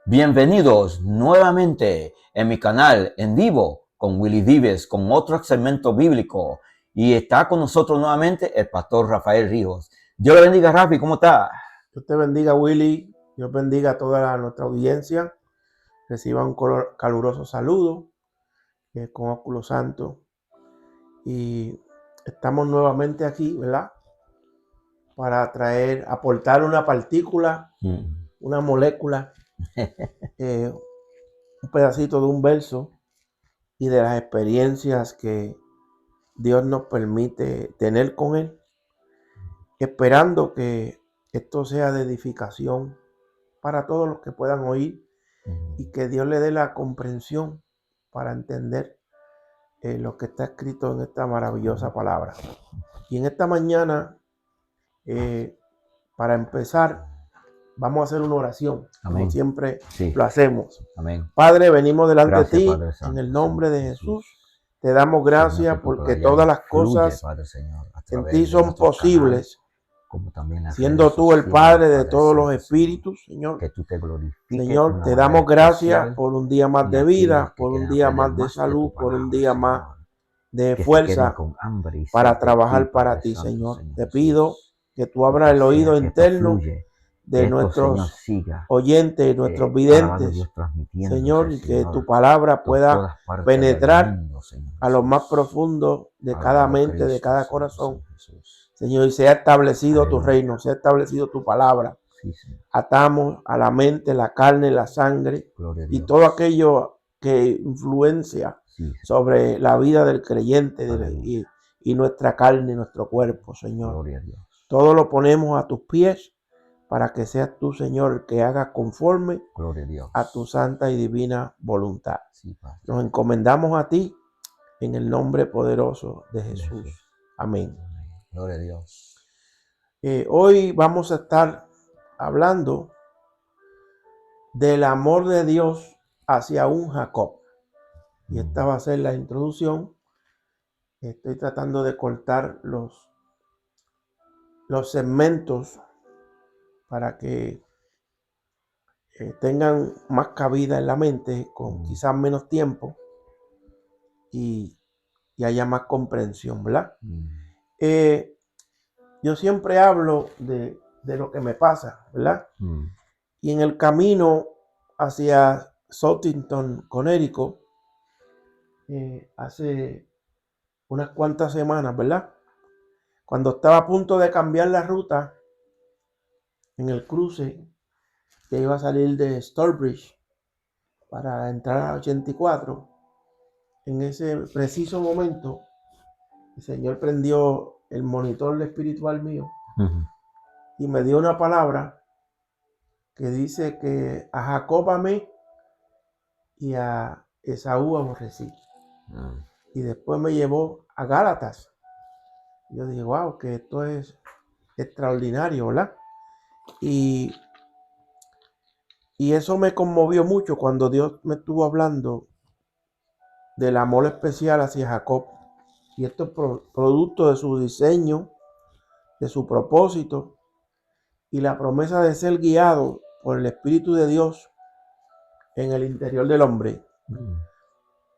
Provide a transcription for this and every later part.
Bienvenidos nuevamente en mi canal en vivo con Willy Vives, con otro segmento bíblico. Y está con nosotros nuevamente el pastor Rafael Ríos. Dios le bendiga, Rafi, ¿cómo está? Dios te bendiga, Willy. Dios bendiga a toda nuestra audiencia. Reciba un caluroso saludo con óculos santos. Y estamos nuevamente aquí, ¿verdad? Para aportar una partícula, una molécula, un pedacito de un verso y de las experiencias que Dios nos permite tener con Él, esperando que esto sea de edificación para todos los que puedan oír y que Dios le dé la comprensión para entender lo que está escrito en esta maravillosa palabra. Y en esta mañana, para empezar, vamos a hacer una oración. Amén. Como siempre lo hacemos. Amén. Padre, venimos delante Gracias, de ti, Padre Santo, en el nombre de Jesús. Te damos gracias Señor, porque todas las cosas Padre, Señor, en ti son posibles. Como también Siendo tú el Padre de todos los espíritus, Señor. Que tú te glorifiques. Señor, te damos gracias por un día más de vida, por un día más de salud, por un día más de fuerza para trabajar para ti, Señor. Te pido que tú abras el oído interno de nuestros oyentes, nuestros videntes, Señor, y que tu palabra pueda penetrar a lo más profundo de cada mente, de cada corazón, Señor, y sea establecido tu reino, sea establecido tu palabra. Atamos a la mente, la carne, la sangre y todo aquello que influencia sobre la vida del creyente y nuestra carne, nuestro cuerpo, Señor. Todo lo ponemos a tus pies para que seas tú, Señor, el que haga conforme a tu santa y divina voluntad. Nos encomendamos a ti en el nombre poderoso de Jesús. Amén. Gloria a Dios. Hoy vamos a estar hablando del amor de Dios hacia un Jacob. Y esta va a ser la introducción. Estoy tratando de cortar los segmentos para que tengan más cabida en la mente, con quizás menos tiempo y haya más comprensión, ¿verdad? Yo siempre hablo de lo que me pasa, ¿verdad? Y en el camino hacia Southington, Connecticut, hace unas cuantas semanas, ¿verdad? Cuando estaba a punto de cambiar la ruta en el cruce que iba a salir de Stourbridge para entrar a 84, en ese preciso momento, el Señor prendió el monitor espiritual mío y me dio una palabra que dice que a Jacob amé y a Esaú aborrecí. Y después me llevó a Gálatas. Yo dije, wow, que esto es extraordinario, ¿verdad? Y eso me conmovió mucho cuando Dios me estuvo hablando del amor especial hacia Jacob. Y esto es producto de su diseño, de su propósito y la promesa de ser guiado por el Espíritu de Dios en el interior del hombre,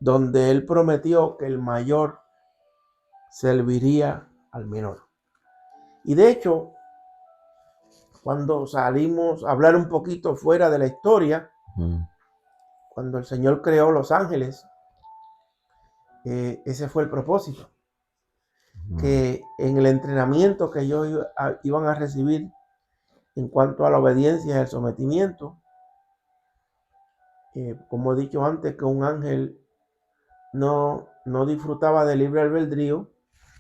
donde Él prometió que el mayor serviría al menor. Y de hecho, cuando salimos a hablar un poquito fuera de la historia, cuando el Señor creó los ángeles, ese fue el propósito. Que en el entrenamiento que ellos iban a recibir en cuanto a la obediencia y el sometimiento, como he dicho antes, que un ángel no disfrutaba de libre albedrío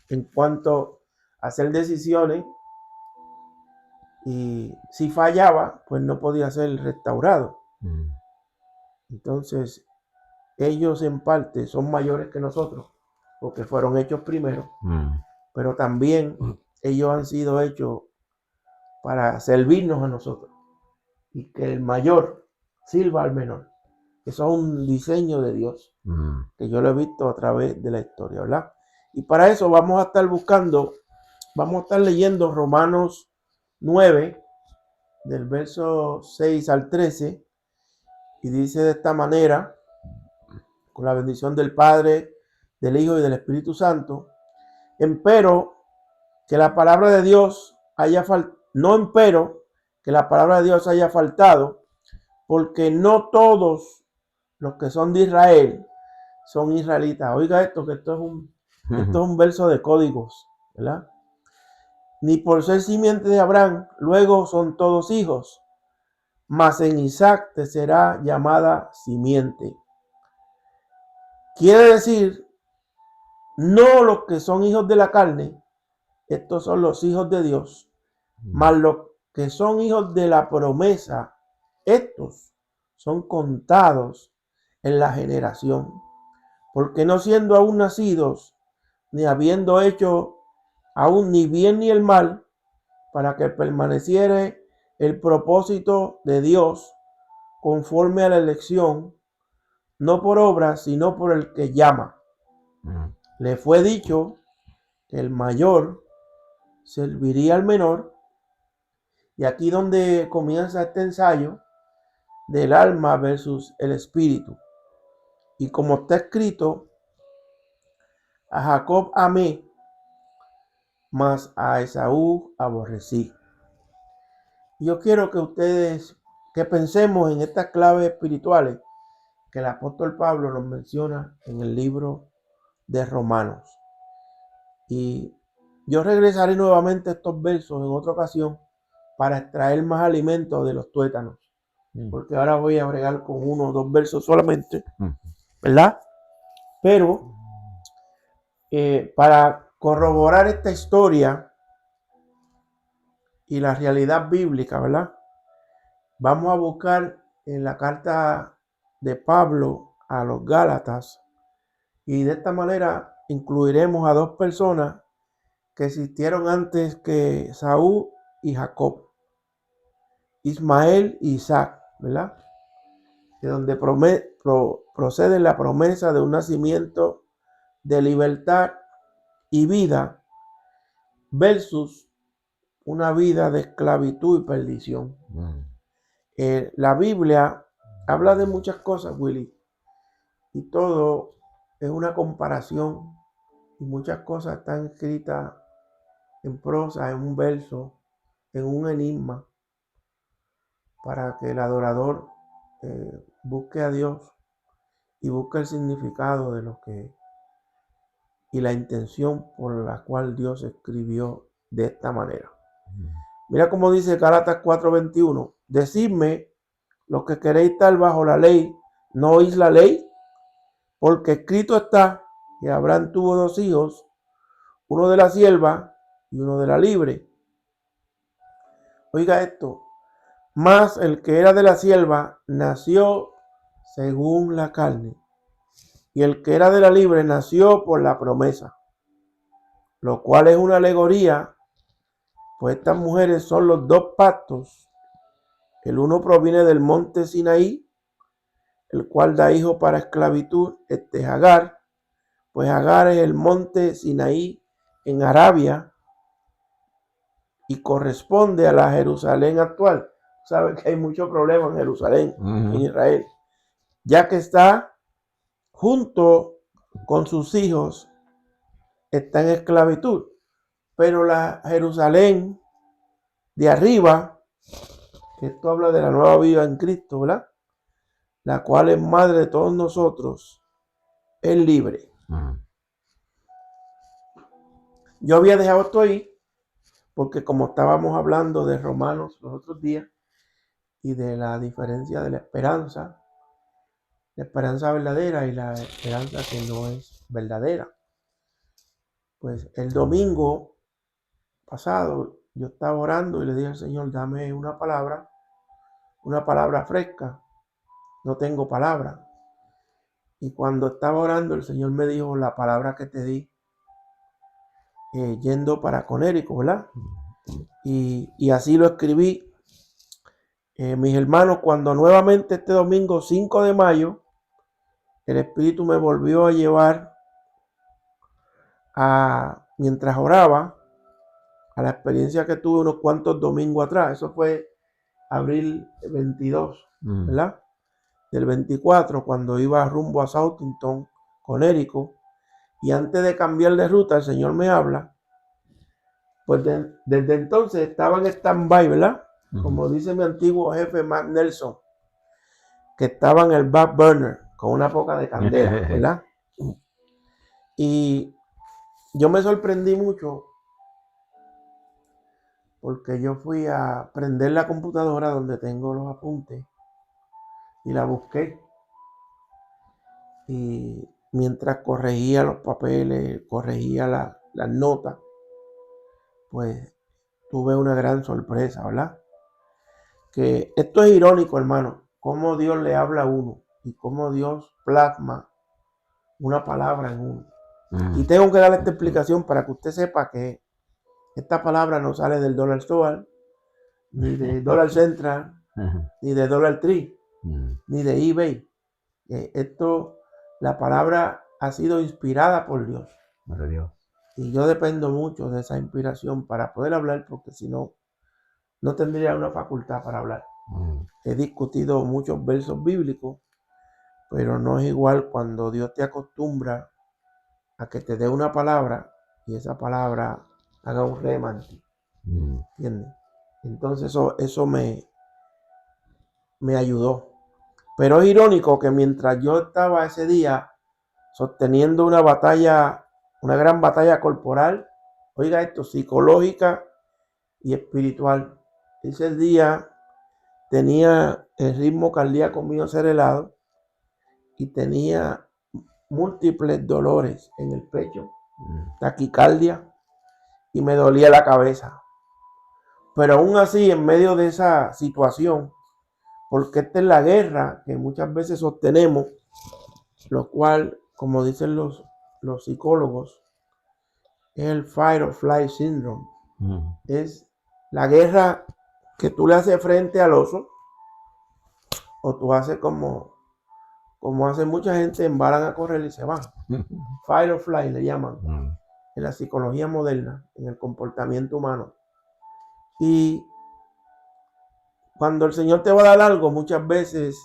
en cuanto a hacer decisiones, y si fallaba, pues no podía ser restaurado. Entonces, ellos en parte son mayores que nosotros, porque fueron hechos primero, pero también ellos han sido hechos para servirnos a nosotros y que el mayor sirva al menor. Eso es un diseño de Dios que yo lo he visto a través de la historia, ¿verdad? Y para eso vamos a estar leyendo Romanos 9, del verso 6 al 13, Y dice de esta manera, con la bendición del Padre, del Hijo y del Espíritu Santo, empero que la palabra de Dios haya faltado, no empero que la palabra de Dios haya faltado, porque no todos los que son de Israel son israelitas. Oiga esto, que esto es un verso de códigos, ¿verdad? Ni por ser simiente de Abraham, luego son todos hijos, mas en Isaac te será llamada simiente. Quiere decir, no los que son hijos de la carne, estos son los hijos de Dios, mas los que son hijos de la promesa, estos son contados en la generación, porque no siendo aún nacidos, ni habiendo hecho aún ni bien ni el mal, para que permaneciera el propósito de Dios conforme a la elección, no por obras, sino por el que llama. Le fue dicho que el mayor serviría al menor, y aquí donde comienza este ensayo del alma versus el espíritu. Y como está escrito, a Jacob amé, mas a Esaú aborrecí. Yo quiero que ustedes, que pensemos en estas claves espirituales que el apóstol Pablo nos menciona en el libro de Romanos. Y yo regresaré nuevamente a estos versos en otra ocasión para extraer más alimento de los tuétanos, porque ahora voy a bregar con 1 o 2 versos solamente, ¿verdad? Pero para corroborar esta historia y la realidad bíblica, ¿verdad? Vamos a buscar en la carta de Pablo a los Gálatas, y de esta manera incluiremos a 2 personas que existieron antes que Saúl y Jacob, Ismael y Isaac, ¿verdad? De donde procede la promesa de un nacimiento de libertad y vida versus una vida de esclavitud y perdición. La Biblia habla de muchas cosas, Willy, y todo es una comparación, y muchas cosas están escritas en prosa, en un verso, en un enigma, para que el adorador busque a Dios y busque el significado de lo que y la intención por la cual Dios escribió de esta manera. Mira cómo dice Gálatas 4:21: decidme, los que queréis estar bajo la ley, ¿no oís la ley? Porque escrito está que Abraham tuvo 2 hijos, uno de la sierva y uno de la libre. Oiga esto: mas el que era de la sierva nació según la carne, y el que era de la libre nació por la promesa, lo cual es una alegoría, pues estas mujeres son los 2 pactos. El uno proviene del monte Sinaí, el cual da hijo para esclavitud, Hagar, pues Hagar es el monte Sinaí en Arabia y corresponde a la Jerusalén actual. Saben que hay mucho problema en Jerusalén, en Israel, ya que está junto con sus hijos, está en esclavitud. Pero la Jerusalén de arriba, que esto habla de la nueva vida en Cristo, ¿verdad? La cual es madre de todos nosotros, es libre. Yo había dejado esto ahí porque como estábamos hablando de Romanos los otros días y de la diferencia de la esperanza verdadera y la esperanza que no es verdadera, pues el domingo pasado yo estaba orando y le dije al Señor, dame una palabra fresca. No tengo palabra. Y cuando estaba orando, el Señor me dijo la palabra que te di, yendo para Conérico, ¿verdad? Y así lo escribí. Mis hermanos, cuando nuevamente este domingo 5 de mayo, el Espíritu me volvió a llevar mientras oraba, a la experiencia que tuve unos cuantos domingos atrás. Eso fue abril 22, ¿verdad? del 24, cuando iba rumbo a Southampton, Connecticut, y antes de cambiar de ruta, el Señor me habla. Pues desde entonces estaba en stand-by, ¿verdad? Como dice mi antiguo jefe Matt Nelson, que estaba en el back burner, con una poca de candela, ¿verdad? Y yo me sorprendí mucho porque yo fui a prender la computadora donde tengo los apuntes y la busqué. Y mientras corregía los papeles, corregía las notas, pues tuve una gran sorpresa, ¿verdad? Que esto es irónico, hermano, cómo Dios le habla a uno y cómo Dios plasma una palabra en uno. Y tengo que darle esta explicación para que usted sepa que esta palabra no sale del Dollar Store, ni de Dollar Central, ni de Dollar Tree, ni de eBay. La palabra ha sido inspirada por Dios. Y yo dependo mucho de esa inspiración para poder hablar, porque si no, no tendría una facultad para hablar. He discutido muchos versos bíblicos, pero no es igual cuando Dios te acostumbra a que te dé una palabra y esa palabra haga un rema en ti. ¿Entiendes? Entonces eso me ayudó. Pero es irónico que mientras yo estaba ese día sosteniendo una batalla, una gran batalla corporal, oiga esto, psicológica y espiritual, ese día tenía el ritmo cardíaco mío acelerado y tenía múltiples dolores en el pecho, taquicardia, y me dolía la cabeza. Pero aún así, en medio de esa situación, porque esta es la guerra que muchas veces sostenemos, lo cual, como dicen los psicólogos, es el fight or flight syndrome. Es la guerra que tú le haces frente al oso, o tú haces como hace mucha gente, embalan a correr y se van. Fight or flight le llaman en la psicología moderna, en el comportamiento humano. Y cuando el Señor te va a dar algo, muchas veces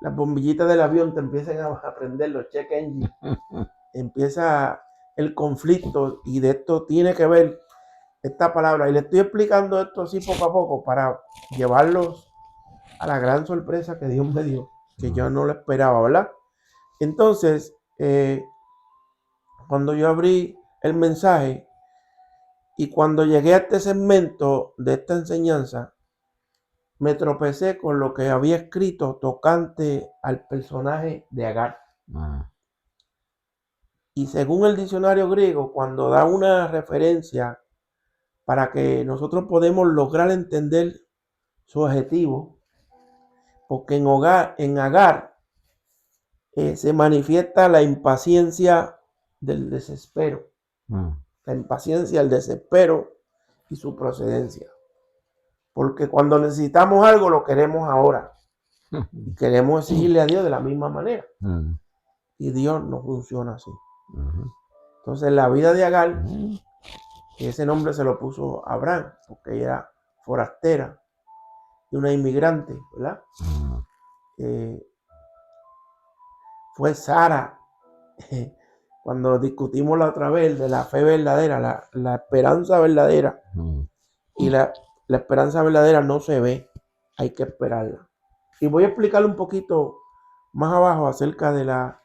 las bombillitas del avión te empiezan a prender, los check engines. Empieza el conflicto, y de esto tiene que ver esta palabra. Y le estoy explicando esto así poco a poco para llevarlos a la gran sorpresa que Dios me dio, que yo no lo esperaba, ¿verdad? Entonces, cuando yo abrí el mensaje y cuando llegué a este segmento de esta enseñanza, me tropecé con lo que había escrito tocante al personaje de Agar. Y según el diccionario griego, cuando da una referencia para que nosotros podemos lograr entender su objetivo, porque en Agar se manifiesta la impaciencia del desespero, la impaciencia, el desespero y su procedencia. Porque cuando necesitamos algo lo queremos ahora y queremos exigirle a Dios de la misma manera. Y Dios no funciona así. Entonces la vida de Agar, ese nombre se lo puso Abraham, porque ella era forastera y una inmigrante, ¿verdad? Fue Sara, cuando discutimos la otra vez de la fe verdadera, la esperanza verdadera, y la esperanza verdadera no se ve, hay que esperarla. Y voy a explicarle un poquito más abajo acerca de la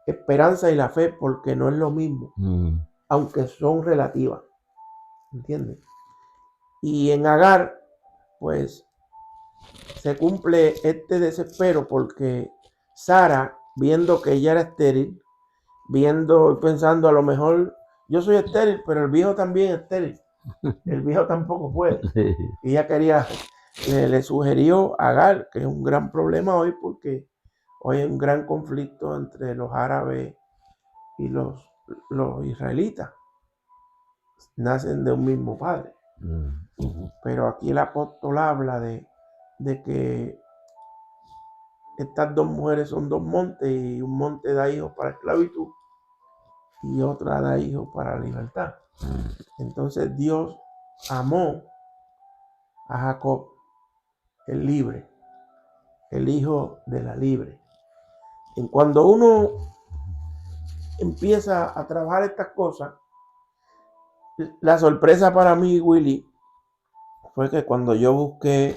esperanza y la fe, porque no es lo mismo, aunque son relativas, ¿entiendes? Y en Agar, pues, se cumple este desespero, porque Sara, viendo que ella era estéril, pensando, a lo mejor yo soy estéril, pero el viejo también es estéril, el viejo tampoco puede. Y ella quería, le sugirió a Agar, que es un gran problema hoy, porque hoy hay un gran conflicto entre los árabes y los israelitas. Nacen de un mismo padre. Pero aquí el apóstol habla de que estas dos mujeres son dos montes, y un monte da hijos para esclavitud y otra da hijos para libertad. Entonces Dios amó a Jacob, el libre, el hijo de la libre. Y cuando uno empieza a trabajar estas cosas, la sorpresa para mí, Willy, fue que cuando yo busqué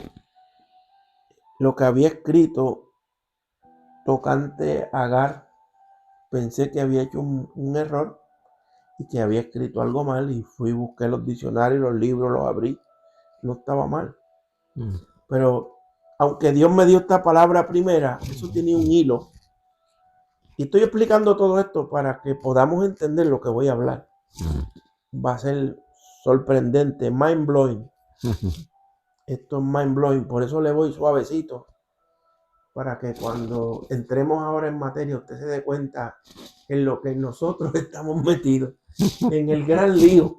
lo que había escrito tocante a Agar, pensé que había hecho un error y que había escrito algo mal, y fui, busqué los diccionarios, los libros, los abrí. No estaba mal. Pero aunque Dios me dio esta palabra primera, eso tiene un hilo. Y estoy explicando todo esto para que podamos entender lo que voy a hablar. Va a ser sorprendente, mind blowing. Esto es mind blowing, por eso le voy suavecito, para que cuando entremos ahora en materia usted se dé cuenta en lo que nosotros estamos metidos, en el gran lío,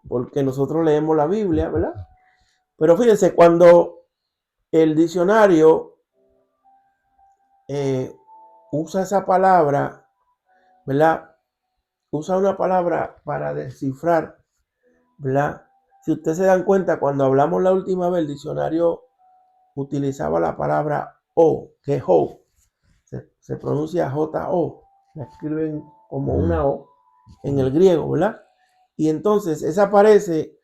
porque nosotros leemos la Biblia, ¿verdad? Pero fíjense, cuando el diccionario usa esa palabra, ¿verdad? Usa una palabra para descifrar, ¿verdad? Si ustedes se dan cuenta, cuando hablamos la última vez, el diccionario utilizaba la palabra O, que es O. Se pronuncia J-O. La escriben como una O en el griego, ¿verdad? Y entonces esa aparece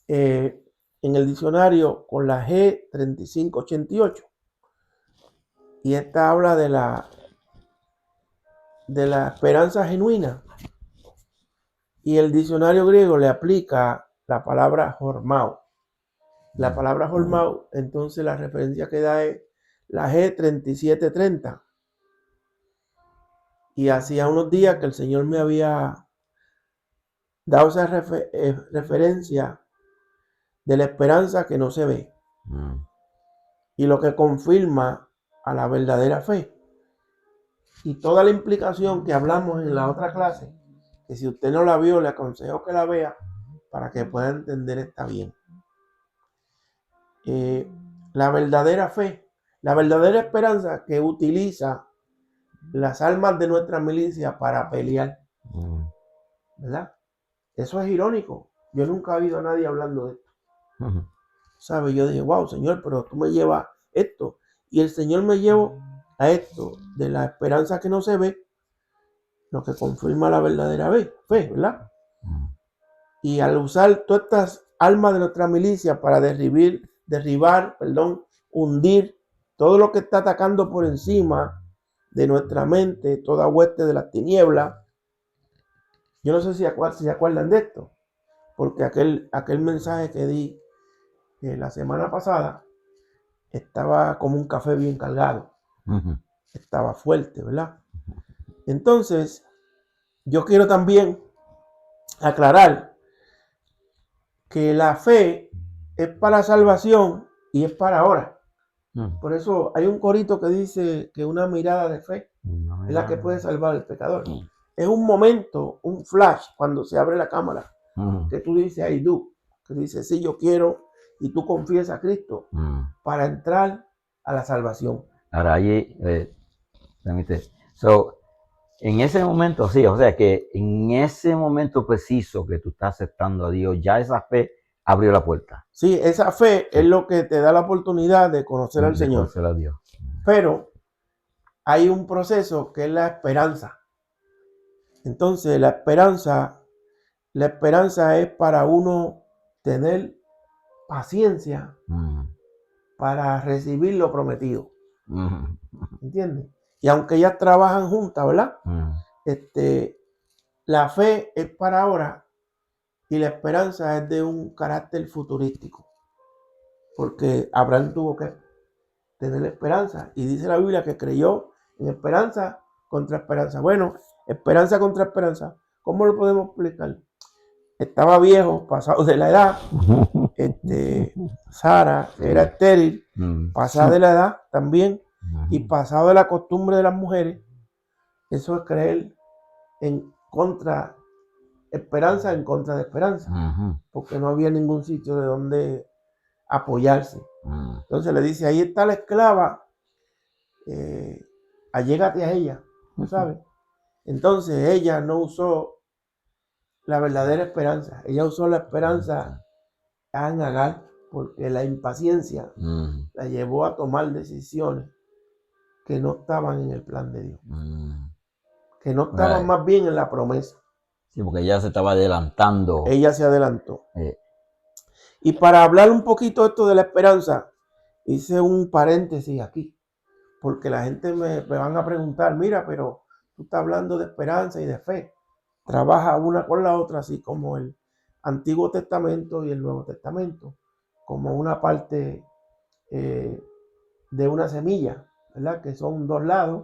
en el diccionario con la G3588. Y esta habla de la esperanza genuina. Y el diccionario griego le aplica la palabra hormao. La palabra hormao, entonces la referencia que da es la G3730. Y hacía unos días que el Señor me había dado esa referencia de la esperanza que no se ve. Y lo que confirma a la verdadera fe. Y toda la implicación que hablamos en la otra clase, que si usted no la vio, le aconsejo que la vea para que pueda entender esta bien. La verdadera fe, la verdadera esperanza que utiliza las almas de nuestra milicia para pelear, ¿verdad? Eso es irónico. Yo nunca he oído a nadie hablando de esto. ¿Sabe? Yo dije, wow, Señor, pero tú me llevas esto. Y el Señor me llevó a esto de la esperanza que no se ve, lo que confirma la verdadera fe, ¿verdad? Y al usar todas estas almas de nuestra milicia para derribar, hundir todo lo que está atacando por encima de nuestra mente, toda hueste de las tinieblas. Yo no sé si se acuerdan de esto, porque aquel mensaje que di la semana pasada estaba como un café bien cargado. Estaba fuerte, ¿verdad? Entonces, yo quiero también aclarar que la fe es para salvación y es para ahora. Por eso hay un corito que dice que una mirada de fe es la que puede salvar al pecador. Es un momento, un flash, cuando se abre la cámara, que tú dices, I do, que dices, sí, yo quiero, y tú confiesas a Cristo para entrar a la salvación. Ahora, ahí, en ese momento, sí, o sea que en ese momento preciso que tú estás aceptando a Dios, ya esa fe abrió la puerta. Sí, esa fe es lo que te da la oportunidad de conocer al Señor. Conocer a Dios. Pero hay un proceso que es la esperanza. Entonces, la esperanza es para uno tener paciencia para recibir lo prometido. ¿Entiendes? Y aunque ellas trabajan juntas, ¿verdad? La fe es para ahora y la esperanza es de un carácter futurístico. Porque Abraham tuvo que tener esperanza. Y dice la Biblia que creyó en esperanza contra esperanza. Bueno, esperanza contra esperanza. ¿Cómo lo podemos explicar? Estaba viejo, pasado de la edad. Sara era estéril, pasada de la edad también, y pasado de la costumbre de las mujeres. Eso es creer en contra, esperanza en contra de esperanza, porque no había ningún sitio de donde apoyarse. Entonces le dice, ahí está la esclava, allégate a ella, ¿no sabes? Entonces ella no usó la verdadera esperanza, ella usó la esperanza en Agar, porque la impaciencia la llevó a tomar decisiones que no estaban en el plan de Dios. Que no estaban más bien en la promesa. Sí, porque ella se estaba adelantando. Ella se adelantó. Y para hablar un poquito esto de la esperanza, hice un paréntesis aquí. Porque la gente me van a preguntar, mira, pero tú estás hablando de esperanza y de fe. Trabaja una con la otra, así como el Antiguo Testamento y el Nuevo Testamento, como una parte de una semilla, ¿verdad? Que son dos lados,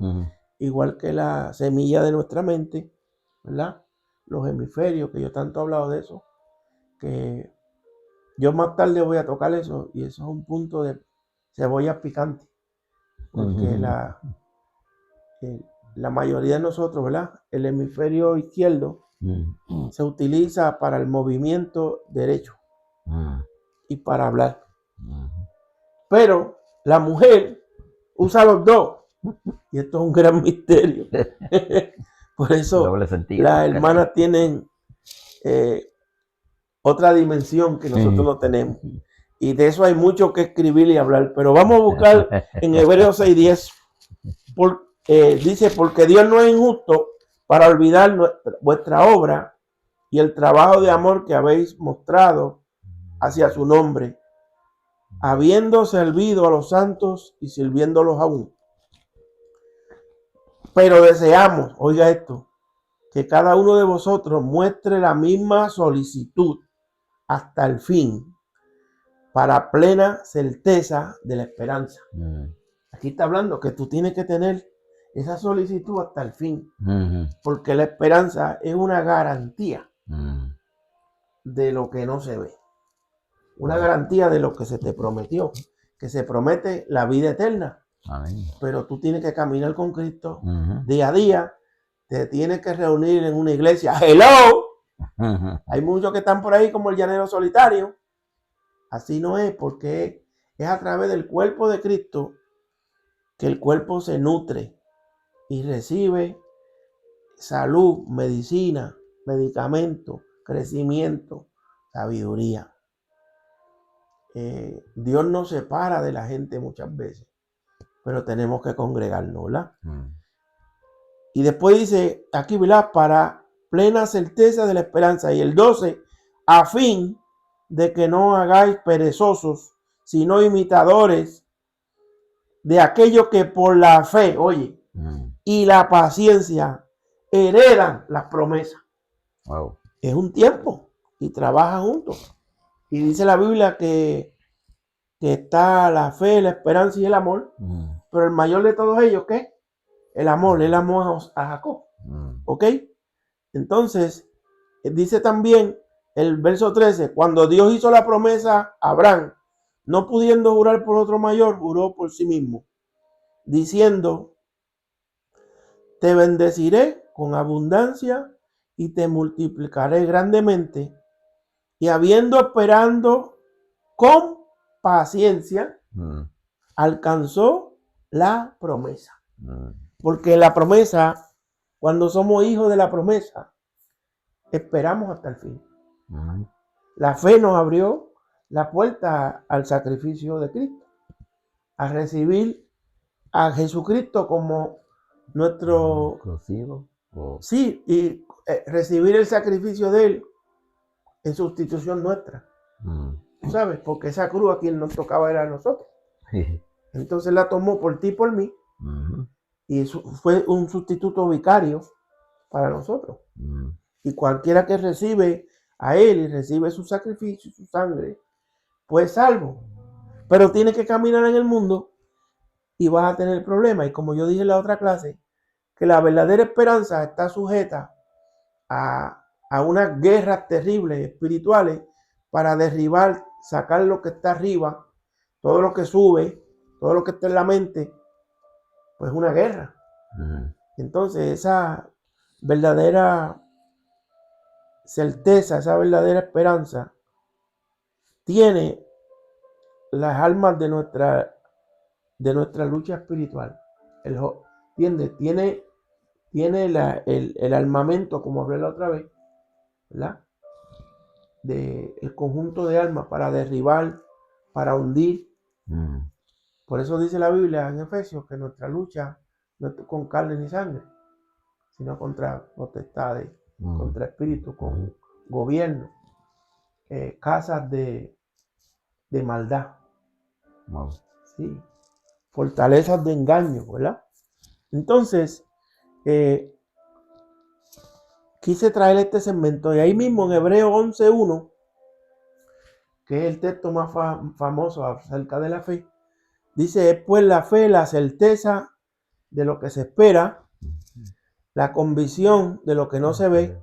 igual que la semilla de nuestra mente, ¿verdad? Los hemisferios, que yo tanto he hablado de eso, que yo más tarde voy a tocar eso, y eso es un punto de cebolla picante, porque la mayoría de nosotros, ¿verdad? El hemisferio izquierdo se utiliza para el movimiento derecho y para hablar. Pero la mujer usa los dos. Y esto es un gran misterio. Por eso las hermanas tienen otra dimensión que nosotros no tenemos. Y de eso hay mucho que escribir y hablar. Pero vamos a buscar en Hebreos 6:10. Dice, porque Dios no es injusto para olvidar vuestra obra y el trabajo de amor que habéis mostrado hacia su nombre, habiendo servido a los santos y sirviéndolos aún. Pero deseamos, oiga esto, que cada uno de vosotros muestre la misma solicitud hasta el fin, para plena certeza de la esperanza. Aquí está hablando que tú tienes que tener esa solicitud hasta el fin, porque la esperanza es una garantía de lo que no se ve, una garantía de lo que se te prometió, que se promete la vida eterna. Amén. Pero tú tienes que caminar con Cristo día a día, te tienes que reunir en una iglesia. ¡Hello! Hay muchos que están por ahí como el llanero solitario. Así no es, porque es a través del cuerpo de Cristo que el cuerpo se nutre y recibe salud, medicina, medicamento, crecimiento, sabiduría. Dios nos separa de la gente muchas veces, pero tenemos que congregarnos, ¿verdad? Y después dice aquí, ¿verdad? Para plena certeza de la esperanza. Y el 12, a fin de que no hagáis perezosos, sino imitadores de aquellos que por la fe, oye, y la paciencia heredan las promesas. Wow. Es un tiempo y trabajan juntos. Y dice la Biblia que está la fe, la esperanza y el amor. Pero el mayor de todos ellos, ¿qué? El amor. Él amó a Jacob. ¿Ok? Entonces, dice también el verso 13, cuando Dios hizo la promesa a Abraham, no pudiendo jurar por otro mayor, juró por sí mismo, diciendo, te bendeciré con abundancia y te multiplicaré grandemente. Y habiendo esperando con paciencia, alcanzó la promesa. Porque la promesa, cuando somos hijos de la promesa, esperamos hasta el fin. La fe nos abrió la puerta al sacrificio de Cristo, a recibir a Jesucristo como nuestro exclusivo. Sí, y recibir el sacrificio de Él en sustitución nuestra. ¿Sabes? Porque esa cruz a quien nos tocaba era a nosotros. Entonces la tomó por ti y por mí. Y eso fue un sustituto vicario para nosotros. Y cualquiera que recibe a Él y recibe su sacrificio, su sangre, pues salvo. Pero tiene que caminar en el mundo y vas a tener problemas. Y como yo dije en la otra clase, que la verdadera esperanza está sujeta a unas guerras terribles espirituales para derribar, sacar lo que está arriba, todo lo que sube, todo lo que está en la mente, pues una guerra. Entonces esa verdadera certeza, esa verdadera esperanza tiene las almas de nuestra lucha espiritual. ¿Entiendes? Tiene el armamento, como hablé la otra vez, ¿verdad? El conjunto de armas para derribar, para hundir Por eso dice la Biblia en Efesios que nuestra lucha no es con carne ni sangre, sino contra potestades, contra espíritus, con gobierno, casas de maldad, ¿sí? Fortalezas de engaño, ¿verdad? Entonces, quise traer este segmento y ahí mismo en Hebreos 11:1, que es el texto más famoso acerca de la fe, dice: es pues la fe, la certeza de lo que se espera, la convicción de lo que no se ve.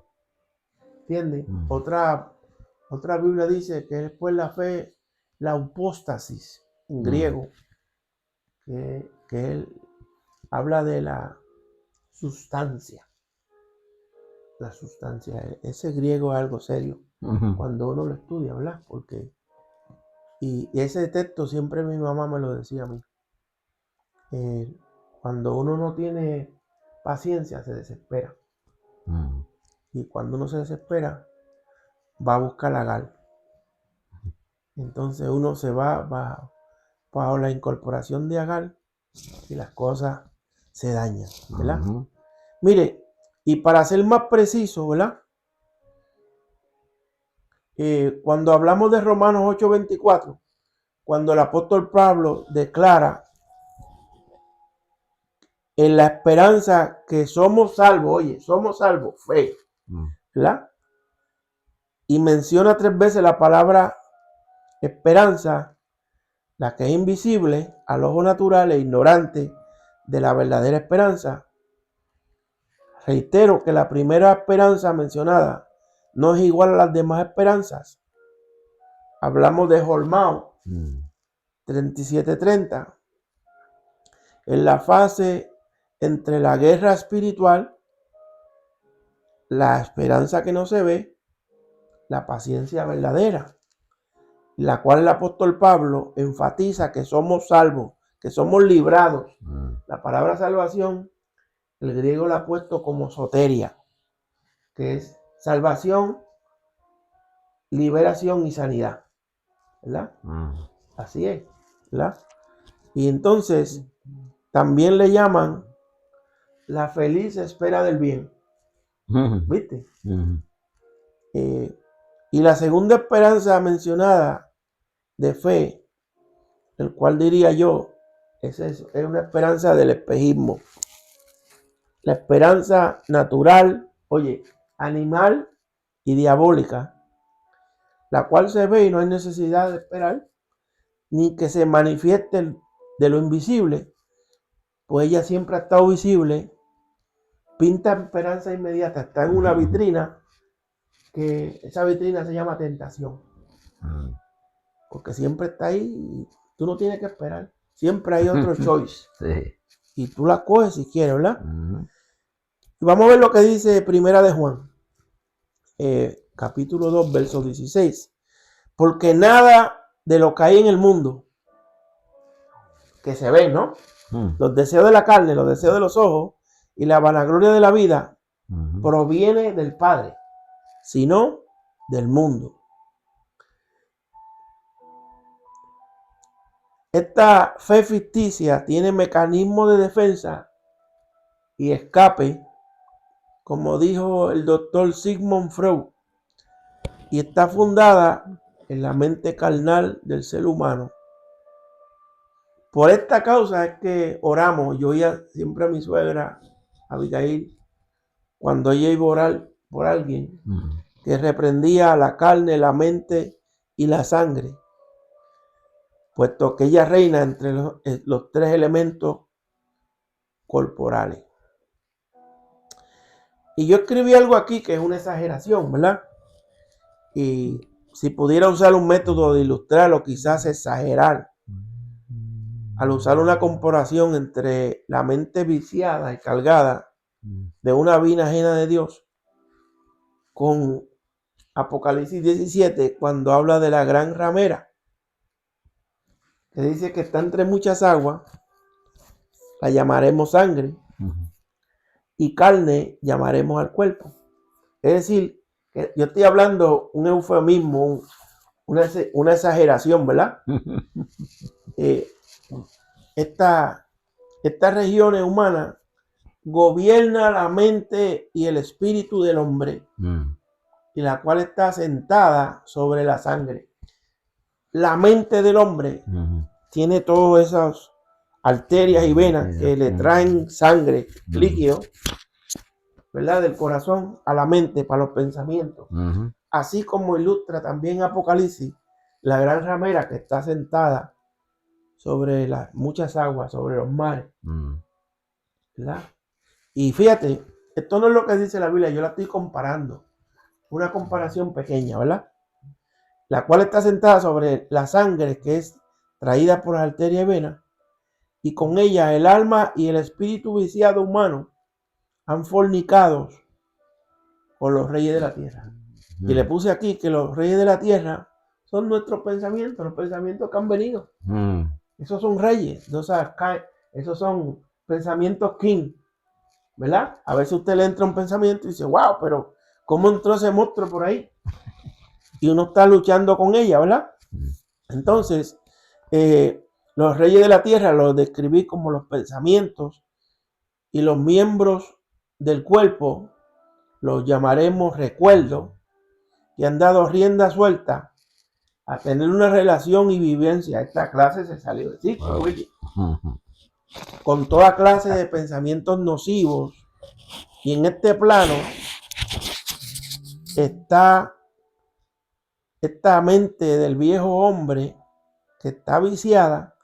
¿Entiendes? Otra Biblia dice que es pues la fe, la apóstasis en griego, que él habla de la sustancia. La sustancia, ese griego es algo serio cuando uno lo estudia, ¿verdad? Porque y ese texto siempre mi mamá me lo decía a mí. Cuando uno no tiene paciencia, se desespera. Y cuando uno se desespera, va a buscar Agar. Entonces uno se va bajo la incorporación de Agar y las cosas se dañan, ¿verdad? Mire, y para ser más preciso, ¿verdad? Cuando hablamos de Romanos 8:24, cuando el apóstol Pablo declara en la esperanza que somos salvos, oye, somos salvos, fe, ¿verdad? Y menciona 3 veces la palabra esperanza, la que es invisible al ojo natural e ignorante de la verdadera esperanza. Reitero que la primera esperanza mencionada no es igual a las demás esperanzas. Hablamos de Holmao 37:30. En la fase entre la guerra espiritual, la esperanza que no se ve, la paciencia verdadera, la cual el apóstol Pablo enfatiza que somos salvos, que somos librados. La palabra salvación, el griego la ha puesto como soteria, que es salvación, liberación y sanidad, ¿verdad? Así es, ¿verdad? Y entonces también le llaman la feliz espera del bien. ¿Viste? Y la segunda esperanza mencionada de fe, el cual diría yo, es una esperanza del espejismo. La esperanza natural, oye, animal y diabólica, la cual se ve y no hay necesidad de esperar, ni que se manifieste de lo invisible, pues ella siempre ha estado visible, pinta esperanza inmediata, está en una vitrina, que esa vitrina se llama tentación, porque siempre está ahí y tú no tienes que esperar, siempre hay otro choice, y tú la coges si quieres, ¿verdad? Y vamos a ver lo que dice Primera de Juan, capítulo 2, verso 16, porque nada de lo que hay en el mundo, que se ve, ¿no? Los deseos de la carne, los deseos de los ojos y la vanagloria de la vida proviene del Padre, sino del mundo. Esta fe ficticia tiene mecanismos de defensa y escape, como dijo el doctor Sigmund Freud, y está fundada en la mente carnal del ser humano. Por esta causa es que oramos. Yo oía siempre a mi suegra, Abigail, cuando ella iba a orar por alguien, que reprendía la carne, la mente y la sangre, puesto que ella reina entre los 3 elementos corporales. Y yo escribí algo aquí que es una exageración, ¿verdad? Y si pudiera usar un método de ilustrarlo, quizás exagerar, al usar una comparación entre la mente viciada y cargada de una vida ajena de Dios con Apocalipsis 17, cuando habla de la gran ramera, que dice que está entre muchas aguas, la llamaremos sangre, y carne llamaremos al cuerpo. Es decir, que yo estoy hablando un eufemismo, una exageración, ¿verdad? Estas regiones humanas gobierna la mente y el espíritu del hombre, y la cual está sentada sobre la sangre. La mente del hombre tiene todas esas arterias y venas que le traen sangre, líquido, ¿verdad? Del corazón a la mente para los pensamientos. Así como ilustra también Apocalipsis, la gran ramera que está sentada sobre las muchas aguas, sobre los mares, ¿verdad? Y fíjate, esto no es lo que dice la Biblia, yo la estoy comparando, una comparación pequeña, ¿verdad? La cual está sentada sobre la sangre que es traída por las arterias y venas, y con ella el alma y el espíritu viciado humano han fornicado con los reyes de la tierra. Y le puse aquí que los reyes de la tierra son nuestros pensamientos, los pensamientos que han venido. Esos son reyes, esos son pensamientos king, ¿verdad? A veces usted le entra un pensamiento y dice, wow, pero ¿cómo entró ese monstruo por ahí? Y uno está luchando con ella, ¿verdad? Entonces, los reyes de la tierra los describí como los pensamientos, y los miembros del cuerpo los llamaremos recuerdos, que han dado rienda suelta a tener una relación y vivencia. Esta clase se salió de sí, con toda clase de pensamientos nocivos, y en este plano está esta mente del viejo hombre que está viciada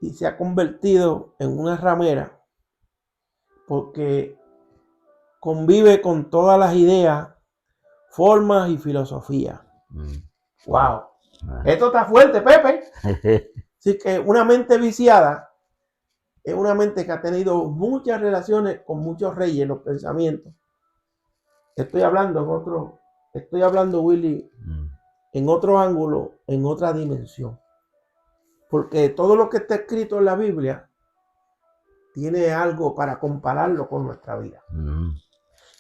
y se ha convertido en una ramera, porque convive con todas las ideas, formas y filosofías. Wow. Esto está fuerte, Pepe. Así que una mente viciada es una mente que ha tenido muchas relaciones con muchos reyes en los pensamientos. Estoy hablando, Willy, en otro ángulo, en otra dimensión. Porque todo lo que está escrito en la Biblia tiene algo para compararlo con nuestra vida.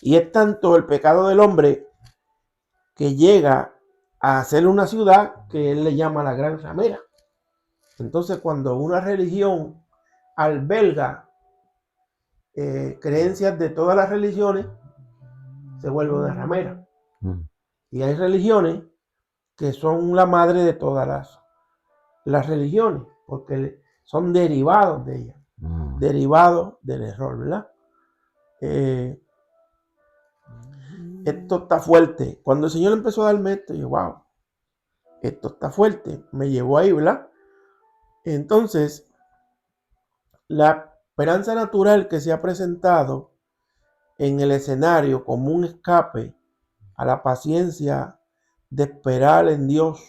Y es tanto el pecado del hombre que llega a ser una ciudad que él le llama la gran ramera. Entonces, cuando una religión alberga creencias de todas las religiones, se vuelve una ramera. Y hay religiones que son la madre de todas las religiones, porque son derivados de ellas, derivados del error, ¿verdad? Esto está fuerte. Cuando el Señor empezó a darme esto, yo, wow, esto está fuerte. Me llevó ahí, ¿verdad? Entonces, la esperanza natural que se ha presentado en el escenario como un escape a la paciencia de esperar en Dios.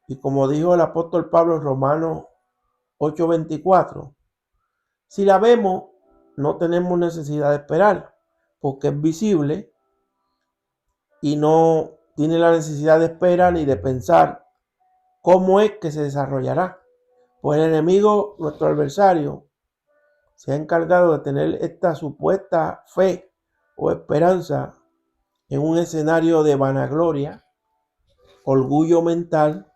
Y como dijo el apóstol Pablo en Romanos 8:24, si la vemos, no tenemos necesidad de esperar, porque es visible y no tiene la necesidad de esperar ni de pensar cómo es que se desarrollará. Pues el enemigo, nuestro adversario, se ha encargado de tener esta supuesta fe o esperanza en un escenario de vanagloria, orgullo mental,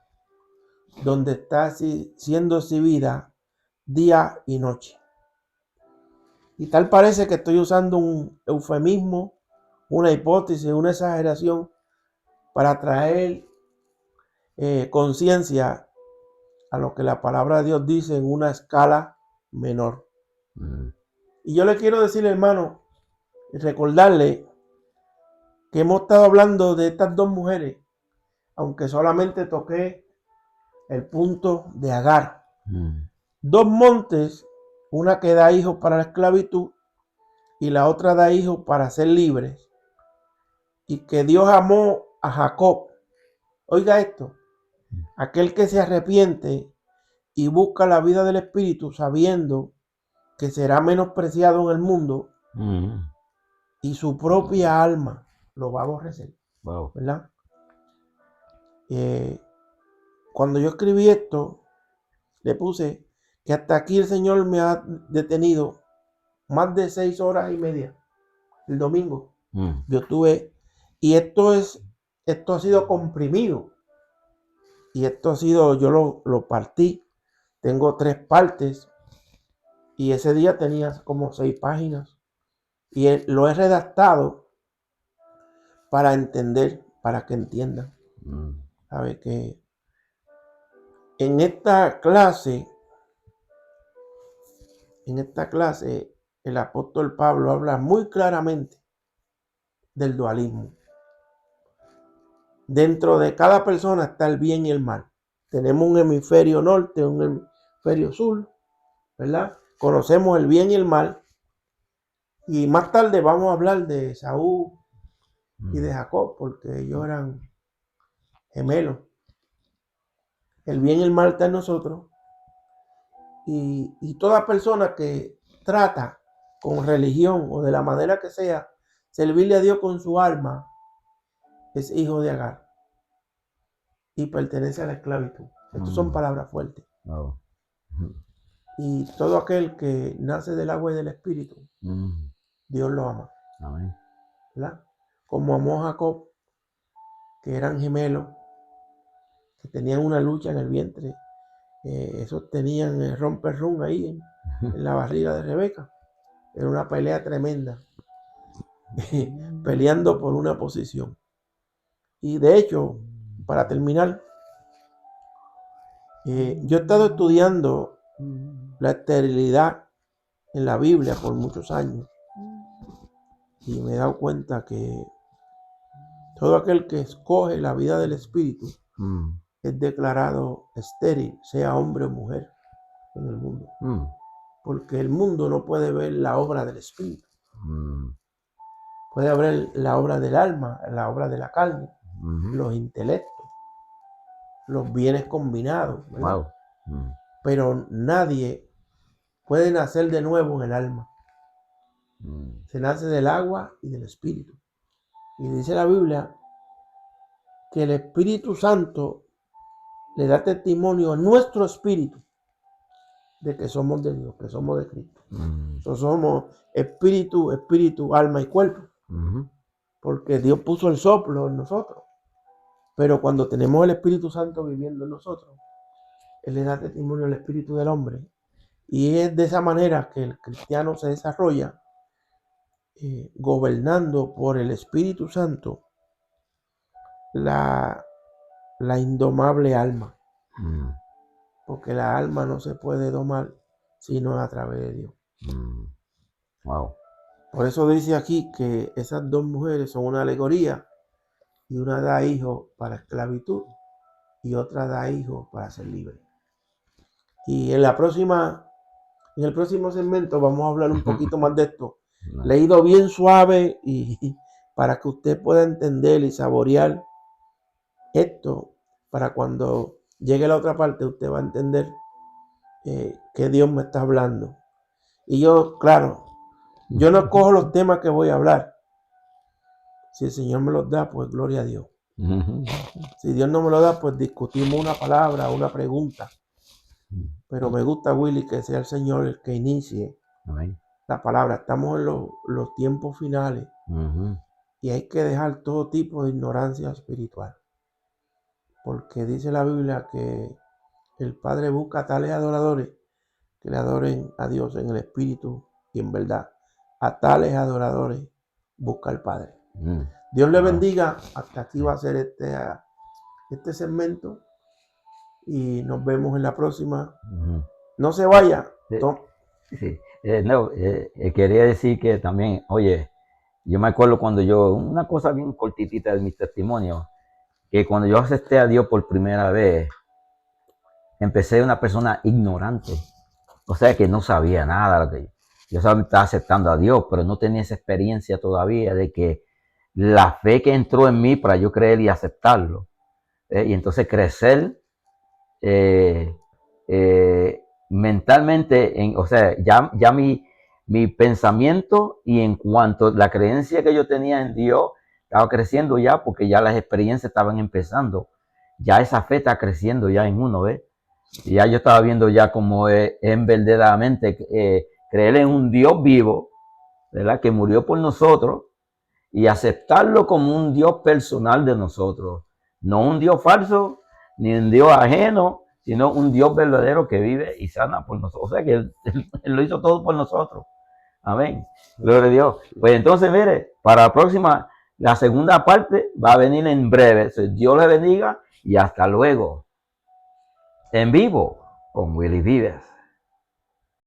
donde está siendo exhibida día y noche. Y tal parece que estoy usando un eufemismo, una hipótesis, una exageración para traer conciencia a lo que la palabra de Dios dice en una escala menor. Y yo le quiero decir, hermano, y recordarle que hemos estado hablando de estas dos mujeres, aunque solamente toqué el punto de Agar. Dos montes, una que da hijos para la esclavitud y la otra da hijos para ser libres. Y que Dios amó a Jacob. Oiga esto, aquel que se arrepiente y busca la vida del Espíritu sabiendo que será menospreciado en el mundo y su propia alma lo va a aborrecer. Wow. ¿Verdad? Cuando yo escribí esto, le puse que hasta aquí el Señor me ha detenido más de 6 horas y media el domingo. Yo tuve, y esto ha sido comprimido, y esto ha sido, yo lo partí Tengo 3 partes y ese día tenía como 6 páginas y lo he redactado para entender, para que entiendan. Sabe que en esta clase el apóstol Pablo habla muy claramente del dualismo. Dentro de cada persona está el bien y el mal. Tenemos un hemisferio norte, un hemisferio sur, ¿verdad? Conocemos el bien y el mal. Y más tarde vamos a hablar de Saúl y de Jacob, porque ellos eran gemelos. El bien y el mal está en nosotros. Y toda persona que trata con religión o de la manera que sea, servirle a Dios con su alma, es hijo de Agar y pertenece a la esclavitud. Estas son palabras fuertes. Oh. Y todo aquel que nace del agua y del espíritu, Dios lo ama. Amén. ¿Verdad? Como amó a Jacob, que eran gemelos, que tenían una lucha en el vientre. Esos tenían el romper-run ahí en la barriga de Rebeca. Era una pelea tremenda. Peleando por una posición. Y de hecho, para terminar, yo he estado estudiando la esterilidad en la Biblia por muchos años y me he dado cuenta que todo aquel que escoge la vida del Espíritu es declarado estéril, sea hombre o mujer en el mundo. Porque el mundo no puede ver la obra del Espíritu. Puede ver la obra del alma, la obra de la carne, los intelectos, los bienes combinados, ¿verdad? Wow. Pero nadie puede nacer de nuevo en el alma. Se nace del agua y del Espíritu. Y dice la Biblia que el Espíritu Santo le da testimonio a nuestro espíritu de que somos de Dios, que somos de Cristo. Somos espíritu, alma y cuerpo. Porque Dios puso el soplo en nosotros. Pero cuando tenemos el Espíritu Santo viviendo en nosotros, Él le da testimonio al espíritu del hombre. Y es de esa manera que el cristiano se desarrolla, gobernando por el Espíritu Santo la indomable alma. Porque la alma no se puede domar sino a través de Dios. Wow. Por eso dice aquí que esas 2 mujeres son una alegoría, y una da hijos para esclavitud y otra da hijos para ser libre. Y en el próximo segmento vamos a hablar un poquito más de esto. Leído bien suave y para que usted pueda entender y saborear esto, para cuando llegue a la otra parte usted va a entender que Dios me está hablando. Y yo, claro, yo no escojo los temas que voy a hablar. Si el Señor me los da, pues gloria a Dios. Si Dios no me lo da, pues discutimos una palabra, una pregunta. Pero me gusta, Willy, que sea el Señor el que inicie la palabra. Estamos en los tiempos finales y hay que dejar todo tipo de ignorancia espiritual. Porque dice la Biblia que el Padre busca a tales adoradores que le adoren a Dios en el espíritu y en verdad. A tales adoradores busca el Padre. Dios le bendiga. Hasta aquí va a ser este segmento y nos vemos en la próxima. No se vaya. Sí. Quería decir que también, oye, yo me acuerdo cuando una cosa bien cortitita de mi testimonio, que cuando yo acepté a Dios por primera vez, empecé una persona ignorante, o sea que no sabía nada. Yo solamente estaba aceptando a Dios, pero no tenía esa experiencia todavía de que la fe que entró en mí para yo creer y aceptarlo, y entonces crecer mentalmente, o sea, ya mi pensamiento y en cuanto a la creencia que yo tenía en Dios estaba creciendo ya, porque ya las experiencias estaban empezando, ya esa fe está creciendo ya en uno, ¿ves? Y ya yo estaba viendo ya cómo es verdaderamente creer en un Dios vivo, ¿verdad? Que murió por nosotros, y aceptarlo como un Dios personal de nosotros, no un Dios falso, ni un Dios ajeno, sino un Dios verdadero que vive y sana por nosotros. O sea que Él lo hizo todo por nosotros. Amén. Gloria a Dios. Pues entonces, mire, para la próxima, la segunda parte va a venir en breve. Dios le bendiga y hasta luego. En vivo con Willy Vives.